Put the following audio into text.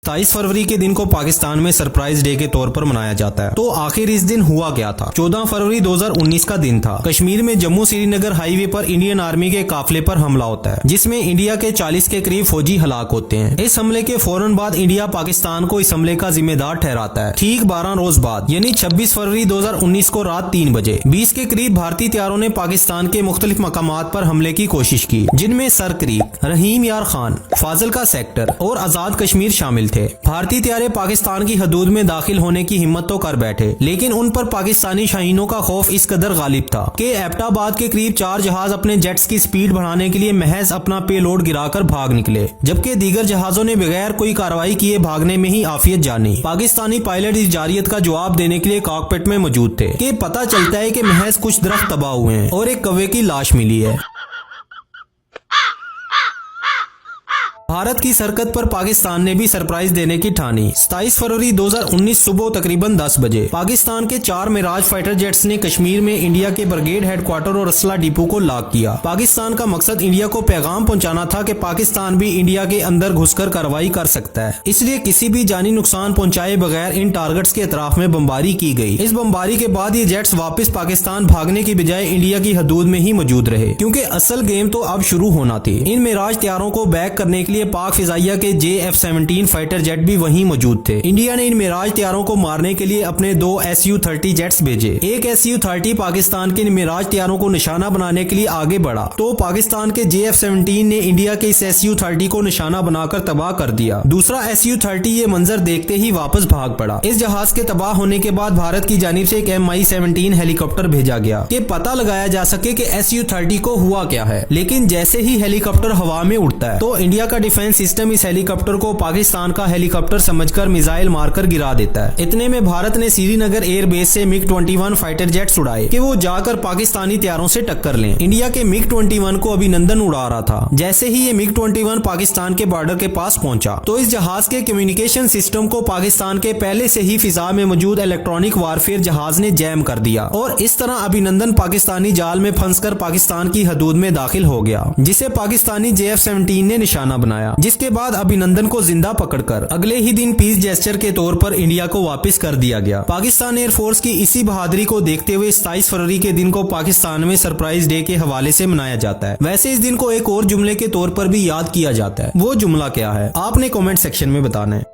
27 फरवरी के दिन को पाकिस्तान में सरप्राइज डे के तौर पर मनाया जाता है। तो आखिर इस दिन हुआ क्या था? 14 फरवरी 2019 का दिन था। कश्मीर में जम्मू श्रीनगर हाईवे पर इंडियन आर्मी के काफिले पर हमला होता है, जिसमें इंडिया के 40 के करीब फौजी हलाक होते हैं। इस हमले के फौरन बाद इंडिया पाकिस्तान को इस हमले का जिम्मेदार ठहराता है। ठीक 12 रोज बाद यानी 26 फरवरी 2019 को रात 3 बजे 20 के करीब भारतीय हथियारों ने पाकिस्तान के मुख्तलिफ मकामात पर हमले की कोशिश की, जिनमें सर क्रीक, रहीम यार खान, फाजिलका सेक्टर और आजाद कश्मीर शामिल थे। भारतीय हथियारे पाकिस्तान की हदूद में दाखिल होने की हिम्मत तो कर बैठे, लेकिन उन पर पाकिस्तानी शाहीनों का खौफ इस कदर गालिब था कि एबटाबाद के करीब 4 जहाज अपने जेट्स की स्पीड बढ़ाने के लिए महज अपना पेलोड गिराकर भाग निकले, जबकि दीगर जहाजों ने बगैर कोई कार्रवाई किए भागने में ही आफियत जानी। पाकिस्तानी पायलट इस जारियत का जवाब देने के लिए कॉकपिट में मौजूद थे कि पता चलता है कि महज कुछ दरख्त तबाह हुए हैं और एक कौवे की लाश मिली है। भारत की सरकत पर पाकिस्तान ने भी सरप्राइज देने की ठानी। 27 फरवरी 2019 सुबह तकरीबन 10 बजे पाकिस्तान के 4 मिराज फाइटर जेट्स ने कश्मीर में इंडिया के ब्रिगेड हेडक्वार्टर और असला डिपो को लॉक किया। पाकिस्तान का मकसद इंडिया को पैगाम पहुंचाना था कि पाकिस्तान भी इंडिया के अंदर घुसकर कार्रवाई कर सकता है, इसलिए किसी भी जानी नुकसान पहुंचाए बगैर इन टारगेट्स के अतराफ में बमबारी की गई। इस बमबारी के बाद ये जेट्स वापस पाकिस्तान भागने की बजाय इंडिया की हदूद में ही मौजूद रहे, क्योंकि असल गेम तो अब शुरू होना थी। इन मिराज हथियारों को बैक करने के लिए पाक फिजाइया के JF-17 फाइटर जेट भी वहीं मौजूद थे। इंडिया ने इन मिराज हथियारों को मारने के लिए अपने 2 Su-30 जेट्स भेजे। एक Su-30 पाकिस्तान के मिराज हथियारों को निशाना बनाने के लिए आगे बढ़ा, तो पाकिस्तान के JF-17 ने इंडिया के इस Su-30 को निशाना बनाकर तबाह कर दिया। दूसरा Su-30 ये मंजर देखते ही वापस भाग पड़ा। इस जहाज के तबाह होने के बाद भारत की जानिब से एक Mi-17 हेलीकॉप्टर भेजा गया कि पता लगाया जा सके कि Su-30 को हुआ क्या है। लेकिन जैसे ही हेलीकॉप्टर हवा में उड़ता है तो इंडिया का डिफेंस सिस्टम इस हेलीकॉप्टर को पाकिस्तान का हेलीकॉप्टर समझकर मिसाइल मारकर गिरा देता है। इतने में भारत ने श्रीनगर एयरबेस से MiG-21 फाइटर जेट्स उड़ाए कि वो जाकर पाकिस्तानी हथियारों से टक्कर लें। इंडिया के MiG-21 को अभिनंदन उड़ा रहा था। जैसे ही ये MiG-21 पाकिस्तान के बॉर्डर के पास पहुंचा तो इस जहाज के कम्युनिकेशन सिस्टम को पाकिस्तान के पहले से ही फिजा में मौजूद इलेक्ट्रॉनिक वारफेयर जहाज ने जैम कर दिया और इस तरह अभिनंदन पाकिस्तानी जाल में फंसकर पाकिस्तान की हदूद में दाखिल हो गया, जिसे पाकिस्तानी JF-17 ने निशाना बनाया। जिसके बाद अभिनंदन को जिंदा पकड़कर अगले ही दिन पीस जेस्चर के तौर पर इंडिया को वापस कर दिया गया। पाकिस्तान एयरफोर्स की इसी बहादुरी को देखते हुए 27 फरवरी के दिन को पाकिस्तान में सरप्राइज डे के हवाले से मनाया जाता है। वैसे इस दिन को एक और जुमले के तौर पर भी याद किया जाता है। वो जुमला क्या है, आपने कमेंट सेक्शन में बताना है।